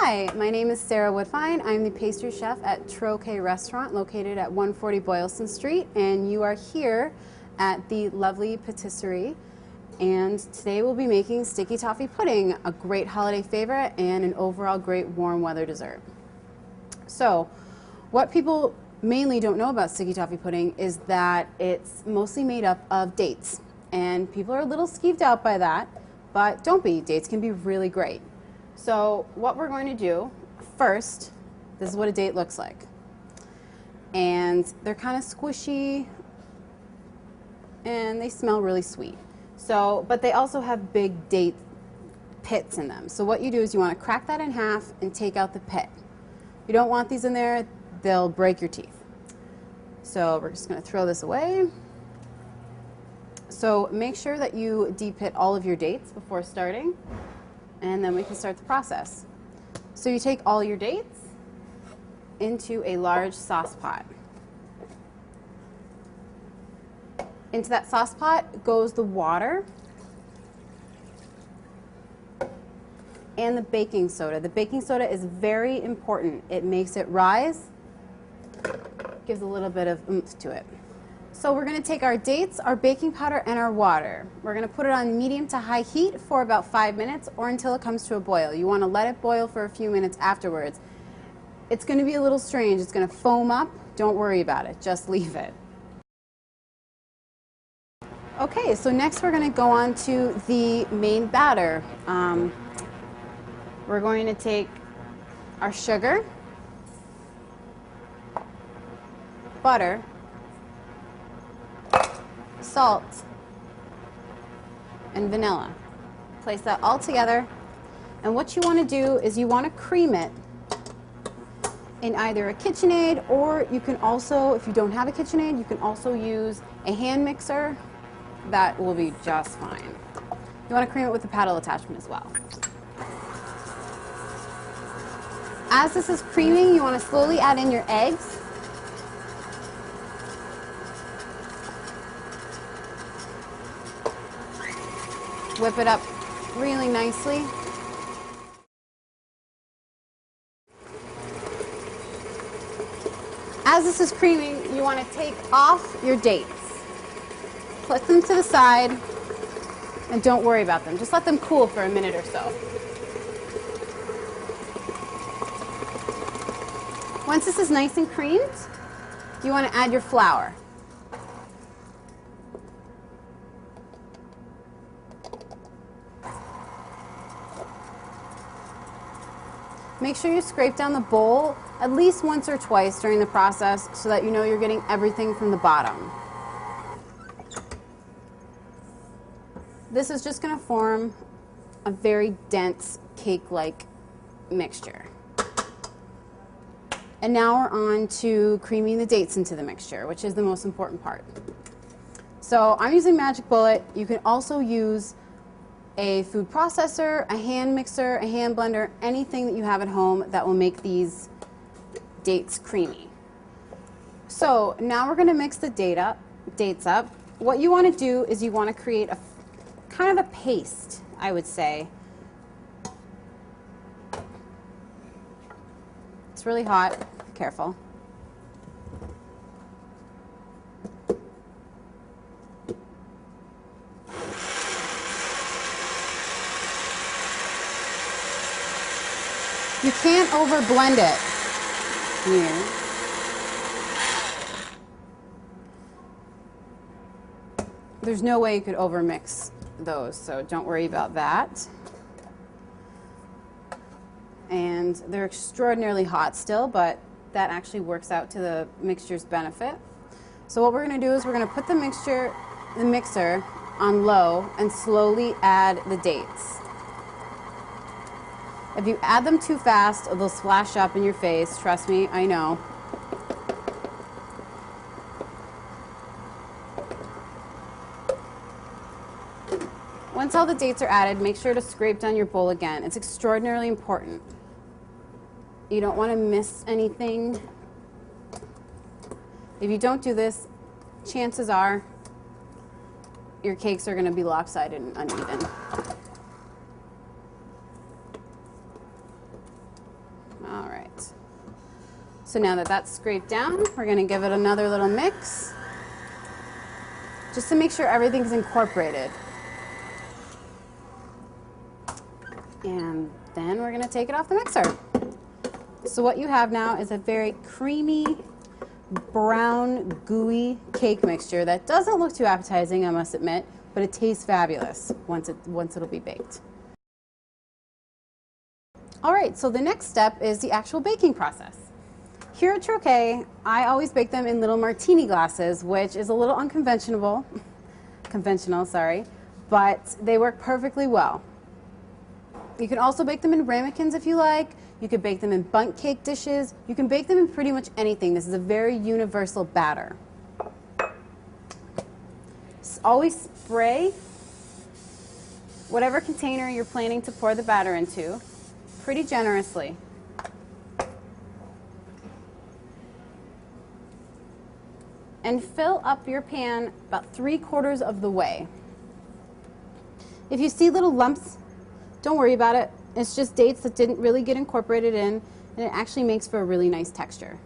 Hi, my name is Sarah Woodfine. I'm the pastry chef at Troquet Restaurant located at 140 Boylston Street, and you are here at the lovely patisserie. And today we'll be making sticky toffee pudding, a great holiday favorite and an overall great warm weather dessert. So, what people mainly don't know about sticky toffee pudding is that it's mostly made up of dates. And people are a little skeeved out by that, but don't be. Dates can be really great. So what we're going to do first, this is what a date looks like. And they're kind of squishy and they smell really sweet. So, but they also have big date pits in them. So what you do is you want to crack that in half and take out the pit. You don't want these in there, they'll break your teeth. So we're just going to throw this away. So make sure that you de-pit all of your dates before starting, and then we can start the process. So you take all your dates into a large sauce pot. Into that sauce pot goes the water and the baking soda. The baking soda is very important. It makes it rise, gives a little bit of oomph to it. So we're going to take our dates, our baking powder, and our water. We're going to put it on medium to high heat for about 5 minutes or until it comes to a boil. You want to let it boil for a few minutes afterwards. It's going to be a little strange. It's going to foam up. Don't worry about it. Just leave it. Okay, so next we're going to go on to the main batter. We're going to take our sugar, butter, salt, and vanilla. Place that all together, and what you want to do is you want to cream it in either a KitchenAid, or you can also, if you don't have a KitchenAid, you can also use a hand mixer. That will be just fine. You want to cream it with a paddle attachment as well. As this is creaming, you want to slowly add in your eggs. Whip it up really nicely. As this is creaming, you want to take off your dates. Put them to the side and don't worry about them. Just let them cool for a minute or so. Once this is nice and creamed, you want to add your flour. Make sure you scrape down the bowl at least once or twice during the process so that you know you're getting everything from the bottom. This is just going to form a very dense cake-like mixture. And now we're on to creaming the dates into the mixture, which is the most important part. So I'm using Magic Bullet. You can also use a food processor, a hand mixer, a hand blender, anything that you have at home that will make these dates creamy. So now we're going to mix the dates up. What you want to do is you want to create a kind of a paste, I would say. It's really hot. Be careful. You can't over blend it here. There's no way you could over mix those, so don't worry about that. And they're extraordinarily hot still, but that actually works out to the mixture's benefit. So what we're going to do is we're going to put the mixer on low and slowly add the dates. If you add them too fast, they'll splash up in your face. Trust me, I know. Once all the dates are added, make sure to scrape down your bowl again. It's extraordinarily important. You don't want to miss anything. If you don't do this, chances are your cakes are going to be lopsided and uneven. So now that that's scraped down, we're going to give it another little mix just to make sure everything's incorporated. And then we're going to take it off the mixer. So what you have now is a very creamy, brown, gooey cake mixture that doesn't look too appetizing, I must admit, but it tastes fabulous once it'll be baked. All right, so the next step is the actual baking process. Here at Troquet, I always bake them in little martini glasses, which is a little unconventional, but they work perfectly well. You can also bake them in ramekins if you like. You could bake them in bundt cake dishes. You can bake them in pretty much anything. This is a very universal batter. Always spray whatever container you're planning to pour the batter into pretty generously. And fill up your pan about 3/4 of the way. If you see little lumps, don't worry about it. It's just dates that didn't really get incorporated in, and it actually makes for a really nice texture.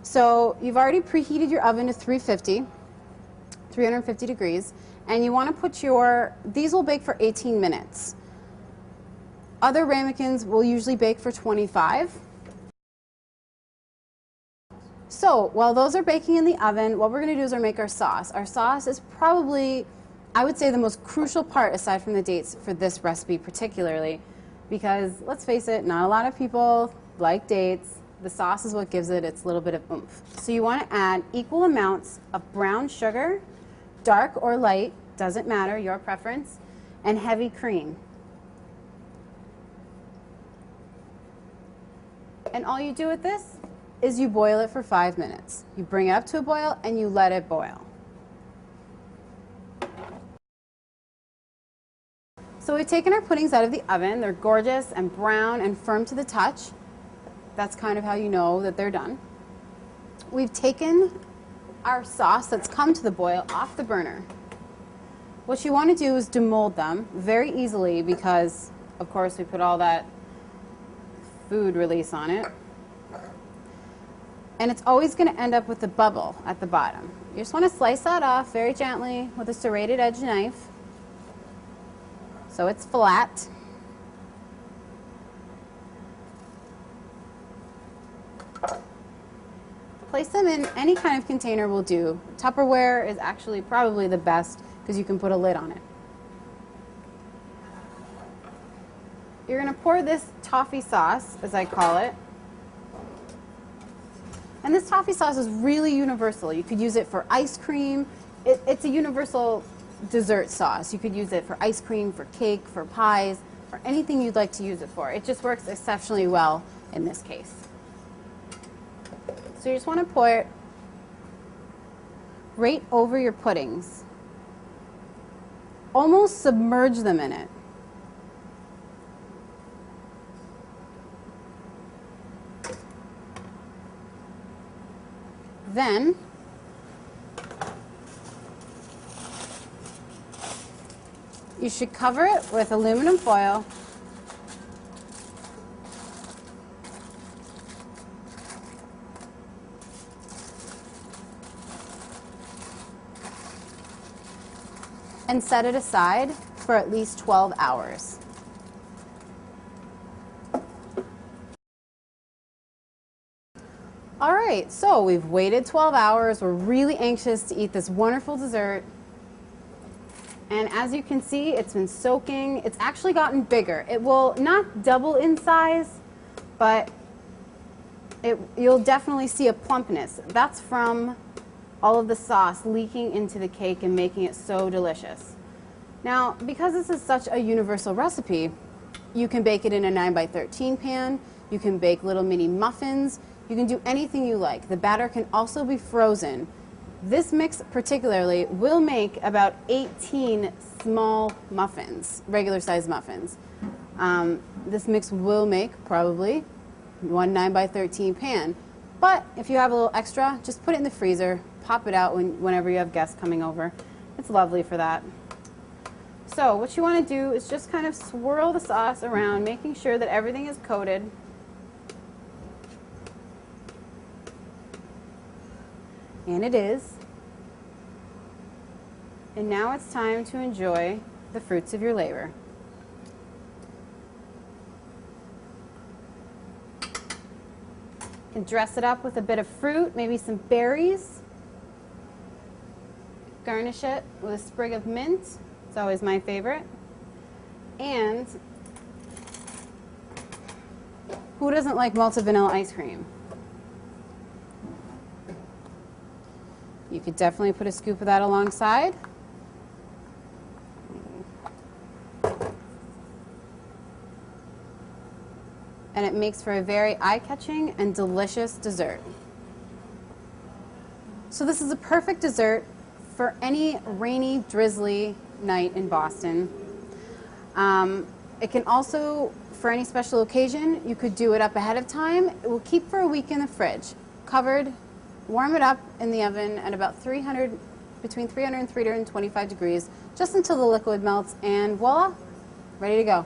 So you've already preheated your oven to 350 degrees, and you want to put these will bake for 18 minutes. Other ramekins will usually bake for 25. So while those are baking in the oven, what we're going to do is make our sauce. Our sauce is probably, I would say, the most crucial part aside from the dates for this recipe particularly, because let's face it, not a lot of people like dates. The sauce is what gives it its little bit of oomph. So you want to add equal amounts of brown sugar, dark or light, doesn't matter, your preference, and heavy cream. And all you do with this is you boil it for 5 minutes. You bring it up to a boil and you let it boil. So we've taken our puddings out of the oven. They're gorgeous and brown and firm to the touch. That's kind of how you know that they're done. We've taken our sauce that's come to the boil off the burner. What you want to do is demold them very easily because, of course, we put all that food release on it. And it's always going to end up with a bubble at the bottom. You just want to slice that off very gently with a serrated edge knife so it's flat. Place them in any kind of container will do. Tupperware is actually probably the best because you can put a lid on it. You're going to pour this toffee sauce, as I call it. And this toffee sauce is really universal. You could use it for ice cream. It's a universal dessert sauce. You could use it for ice cream, for cake, for pies, for anything you'd like to use it for. It just works exceptionally well in this case. So you just want to pour it right over your puddings. Almost submerge them in it. Then you should cover it with aluminum foil and set it aside for at least 12 hours. All right, so we've waited 12 hours. We're really anxious to eat this wonderful dessert. And as you can see, it's been soaking. It's actually gotten bigger. It will not double in size, but you'll definitely see a plumpness. That's from all of the sauce leaking into the cake and making it so delicious. Now, because this is such a universal recipe, you can bake it in a 9x13 pan. You can bake little mini muffins. You can do anything you like. The batter can also be frozen. This mix particularly will make about 18 small muffins, regular size muffins. This mix will make probably one 9x13 pan. But if you have a little extra, just put it in the freezer, pop it out whenever you have guests coming over. It's lovely for that. So what you want to do is just kind of swirl the sauce around, making sure that everything is coated. And it is. And now it's time to enjoy the fruits of your labor. You can dress it up with a bit of fruit, maybe some berries. Garnish it with a sprig of mint. It's always my favorite. And who doesn't like malted vanilla ice cream? You could definitely put a scoop of that alongside. And it makes for a very eye-catching and delicious dessert. So this is a perfect dessert for any rainy, drizzly night in Boston. It can also, for any special occasion, you could do it up ahead of time. It will keep for a week in the fridge, covered. Warm it up in the oven at about between 300 and 325 degrees, just until the liquid melts, and voila, ready to go.